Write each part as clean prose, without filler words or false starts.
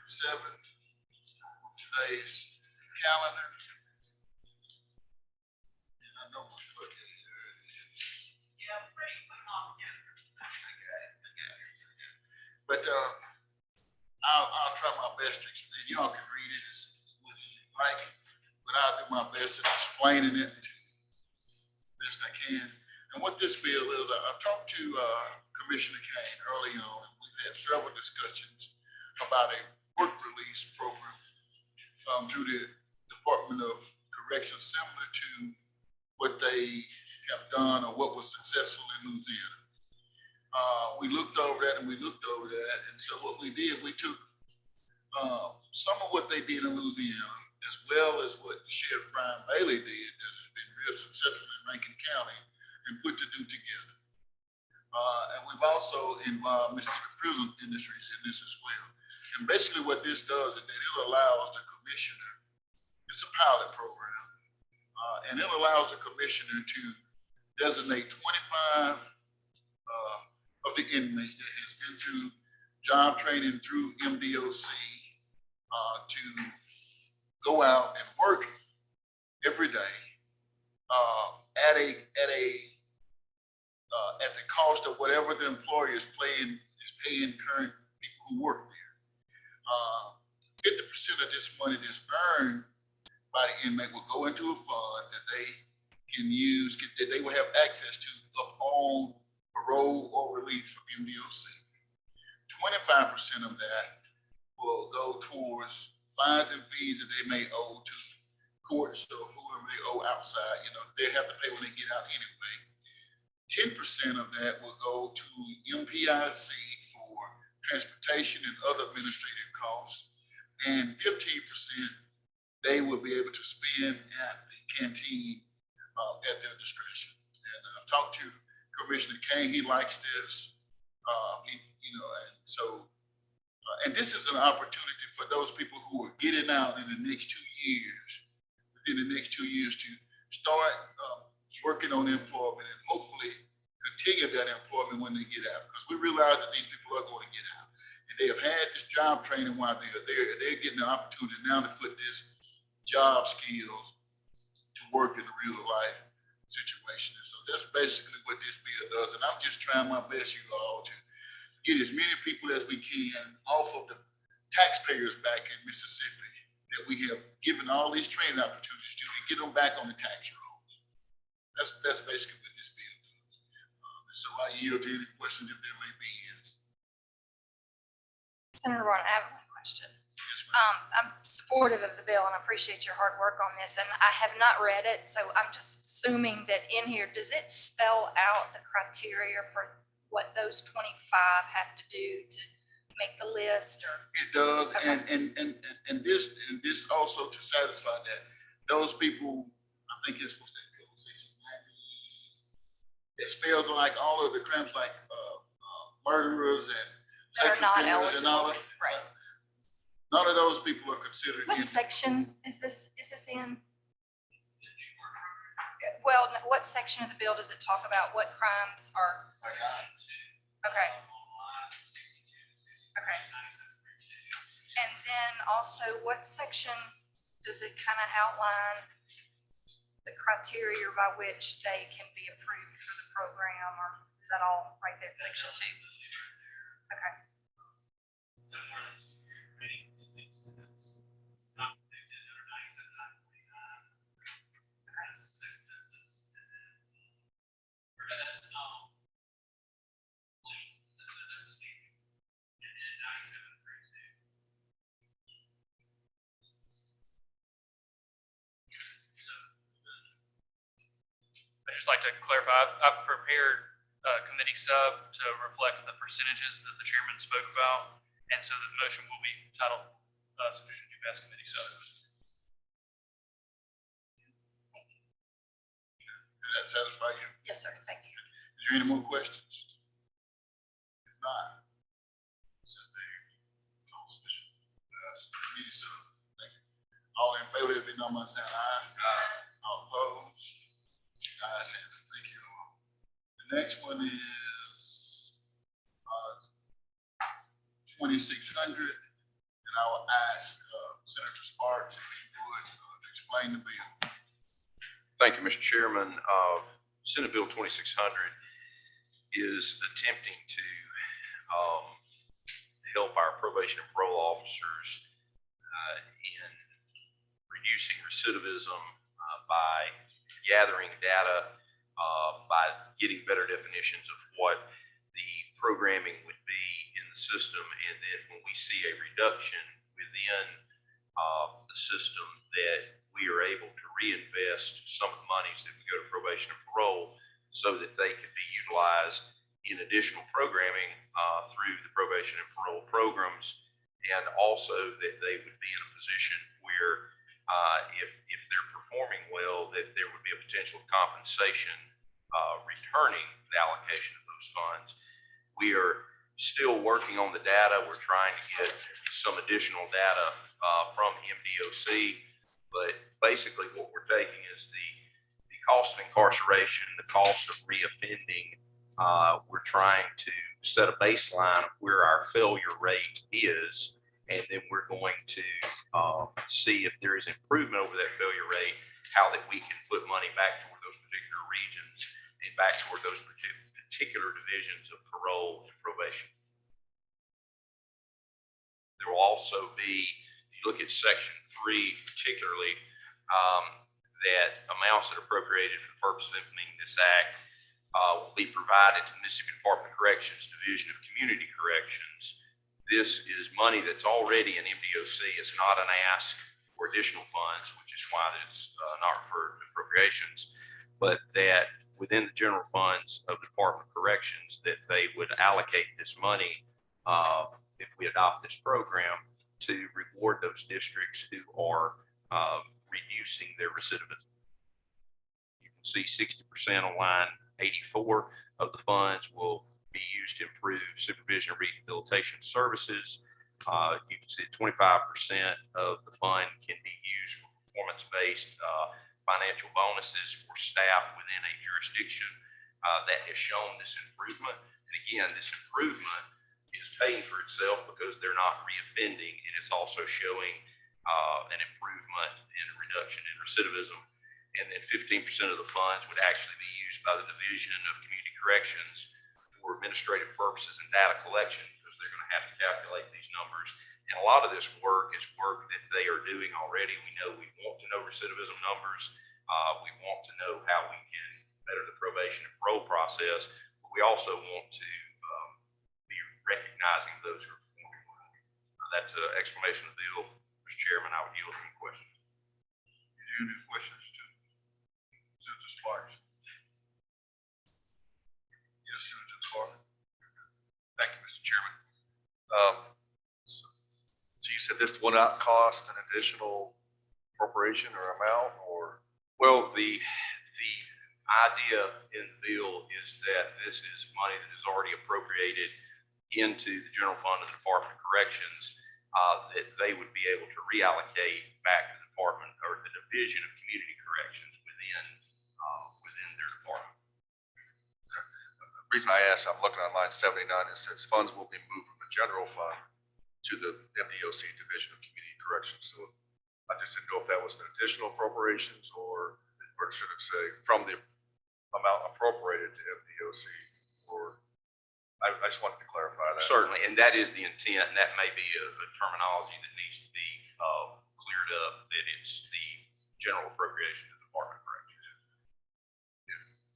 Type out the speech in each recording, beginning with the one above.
today's calendar. And I know my book is here. Yeah, pretty off. But I'll try my best to explain. Y'all can read it as much as you like, but I'll do my best at explaining it best I can. And what this bill is, I talked to Commissioner Kane early on, and we've had several discussions about a work release program through the Department of Corrections, similar to what they have done or what was successful in Louisiana. We looked over that and we looked over that. And so what we did, we took some of what they did in Louisiana, as well as what Sheriff Brian Bailey did, that has been real successful in Rankin County, and put to do together. And we've also involved Mississippi prison industries in this as well. And basically what this does is that it allows the commissioner, it's a pilot program, and it allows the commissioner to designate 25 of the inmate that has been through job training through MDOC to go out and work every day at the cost of whatever the employer is paying current people who work there. 50% of this money that's earned by the inmate will go into a fund that they can use, that they will have access to upon parole or release from MDOC. 25% of that will go towards fines and fees that they may owe to courts or whoever they owe outside. You know, they have to pay when they get out anyway. 10% of that will go to MPIC for transportation and other administrative costs. And 15% they will be able to spend at the canteen at their discretion. And I've talked to Commissioner Kane, he likes this. And this is an opportunity for those people who are getting out in the next 2 years, within the next 2 years, to start working on employment and hopefully continue that employment when they get out. Because we realize that these people are going to get out. And they have had this job training while they're getting the opportunity now to put this job skills to work in a real life situation. And so that's basically what this bill does. And I'm just trying my best, you all, to get as many people as we can off of the taxpayers back in Mississippi that we have given all these training opportunities to, and get them back on the tax rolls. That's basically what this bill does. So I yield to any questions if there may be any. Senator Warren, I have one question. Yes, ma'am. I'm supportive of the bill and I appreciate your hard work on this. And I have not read it, so I'm just assuming that in here, does it spell out the criteria for what those 25 have to do to make the list? Or it does, okay. and this also to satisfy that those people, I think it's what's that bill, section 90. It spells like all of the crimes, like murderers and that are not eligible, and all that. right? None of those people are considered. What section is this in? Well, what section of the bill does it talk about what crimes are? Okay. Okay. And then also, what section does it kind of outline the criteria by which they can be approved for the program, or is that all right there, section 2? Okay. I'd just like to clarify, I've prepared a committee sub to reflect the percentages that the chairman spoke about. And so the motion will be titled sufficient to pass committee sub. Did that satisfy you? Yes, sir. Thank you. Is there any more questions? If not, committee sub. Thank you. All in favor, if you know my saying aye. Aye. All opposed? Ayes have it. Thank you all. The next one is 2600, and I will ask Senator Sparks if he would explain the bill. Thank you, Mr. Chairman. Senate Bill 2600 is attempting to help our probation and parole officers in reducing recidivism by gathering data, by getting better definitions of what the programming would be in the system. And then when we see a reduction within the system, that we are able to reinvest some of the monies that we go to probation and parole so that they can be utilized in additional programming through the probation and parole programs, and also that they would be in a position where if they're performing well, that there would be a potential compensation returning the allocation of those funds. We are still working on the data. We're trying to get some additional data from MDOC, but basically what we're taking is the cost of incarceration, the cost of reoffending. We're trying to set a baseline of where our failure rate is, and then we're going to see if there is improvement over that failure rate, how that we can put money back toward those particular regions and back toward those particular divisions of parole and probation. There will also be, if you look at Section 3 particularly, that amounts that are appropriated for the purpose of implementing this act will be provided to the Mississippi Department of Corrections Division of Community Corrections. This is money that's already in MDOC. It's not an ask for additional funds, which is why it's not referred to appropriations, but that within the general funds of the Department of Corrections, that they would allocate this money if we adopt this program to reward those districts who are reducing their recidivism. You can see 60% on line 84 of the funds will be used to improve supervision and rehabilitation services. You can see 25% of the fund can be used for performance-based financial bonuses for staff within a jurisdiction that has shown this improvement. And again, this improvement is paying for itself because they're not reoffending, and it's also showing an improvement in a reduction in recidivism. And then 15% of the funds would actually be used by the Division of Community Corrections for administrative purposes and data collection, because they're going to have to calculate these numbers. And a lot of this work is work that they are doing already. We know we want to know recidivism numbers. We want to know how we can better the probation and parole process, but we also want to be recognizing those who are performing well. That's an explanation of the bill. Mr. Chairman, I would yield any questions. Any questions to Senator Sparks? Yes, Senator Sparks. Thank you, Mr. Chairman. So you said this will not cost an additional appropriation or amount, or? Well, the idea in the bill is that this is money that is already appropriated into the general fund of the Department of Corrections, that they would be able to reallocate back to the Department or the Division of Community Corrections within their department. The reason I asked, I'm looking on line 79, it says funds will be moved from the general fund to the MDOC Division of Community Corrections. So I just didn't know if that was an additional appropriations, or should it say from the amount appropriated to MDOC, or I just wanted to clarify that. Certainly, and that is the intent, and that may be a terminology that needs to be cleared up, that it's the general appropriation of the Department of Corrections.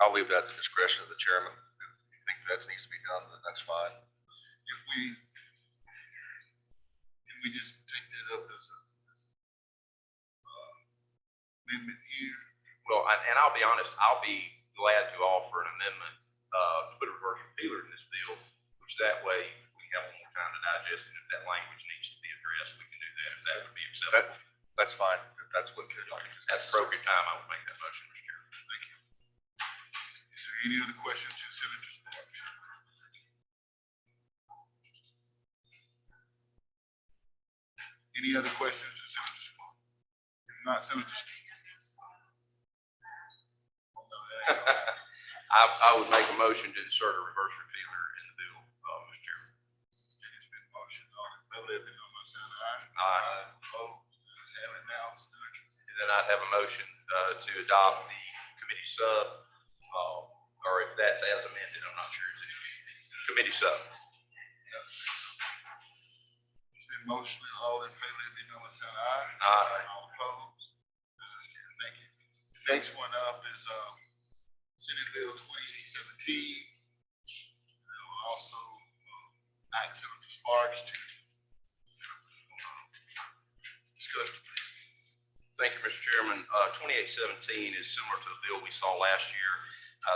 I'll leave that to the discretion of the chairman. If you think that needs to be done, then that's fine. If can we just take that up as a amendment here? Well, and I'll be honest, I'll be glad to offer an amendment to put a reverse repealer in this bill, which that way we have more time to digest, and if that language needs to be addressed, we can do that, if that would be acceptable. That's fine. If that's what. At the appropriate time, I would make that motion, Mr. Chairman. Thank you. Is there any other questions to Senator Sparks? Any other questions to Senator Sparks? If not, Senator Sparks. I would make a motion to insert a reverse repealer in the bill, Mr. Chairman. It's been motioned on it. Let me know my saying aye. Aye. Opposed? Ayes have it now. And then I'd have a motion to adopt the committee sub, or if that's as amended, I'm not sure. Committee sub. It's been motion, all in favor, let it be known by saying aye. Aye. All opposed? Thank you. Next one up is, Senate Bill 2817. Also, ask Senator Sparks to discuss the bill. Thank you, Mr. Chairman. 2817 is similar to the bill we saw last year.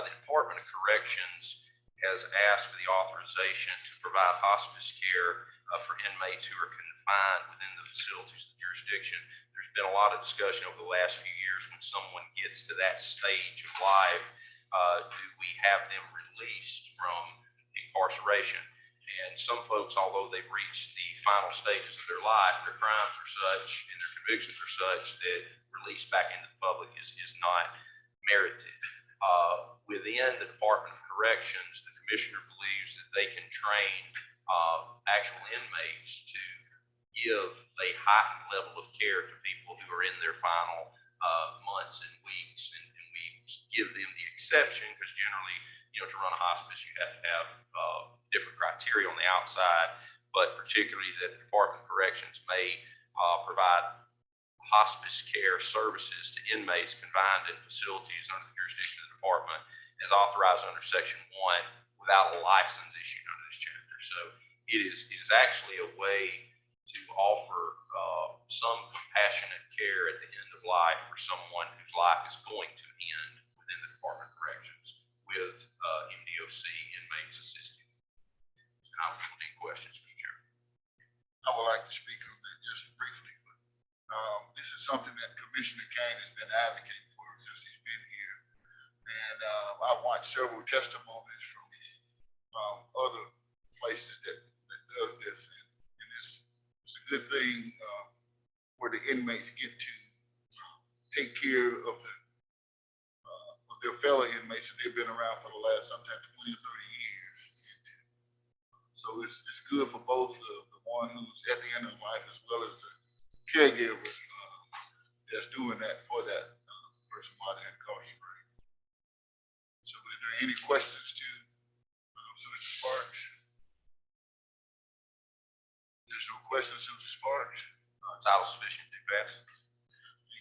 The Department of Corrections has asked for the authorization to provide hospice care for inmates who are confined within the facilities of the jurisdiction. There's been a lot of discussion over the last few years when someone gets to that stage of life, do we have them released from incarceration? And some folks, although they've reached the final stages of their life, their crimes are such and their convictions are such that release back into the public is not merited. Within the Department of Corrections, the commissioner believes that they can train actual inmates to give a heightened level of care to people who are in their final months and weeks, and we give them the exception because generally, to run a hospice, you have to have different criteria on the outside, but particularly that the Department of Corrections may provide hospice care services to inmates confined in facilities under the jurisdiction of the department as authorized under Section 1 without a license issued under this chapter. So it is actually a way to offer some compassionate care at the end of life for someone whose life is going to end within the Department of Corrections with MDOC inmates assisting. And I will take questions, Mr. Chairman. I would like to speak on that just briefly, but this is something that Commissioner Kane has been advocating for since he's been here. And I've watched several testimonies from other places that does this, and it's a good thing where the inmates get to take care of their fellow inmates that they've been around for the last sometimes 20 or 30 years. So it's good for both the one who's at the end of life as well as the caregiver that's doing that for that person while they're incarcerated. So are there any questions to Senator Sparks? There's no questions, Senator Sparks. Title sufficient to pass.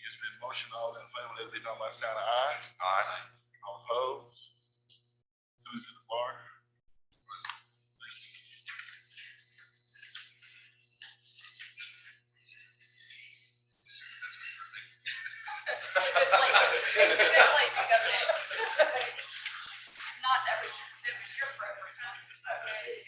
It's been motion, all in favor, let it be known by sign of aye. Aye. All opposed? Senator DeBarge. It's a good place to go next. Not that was your preference, huh? Okay.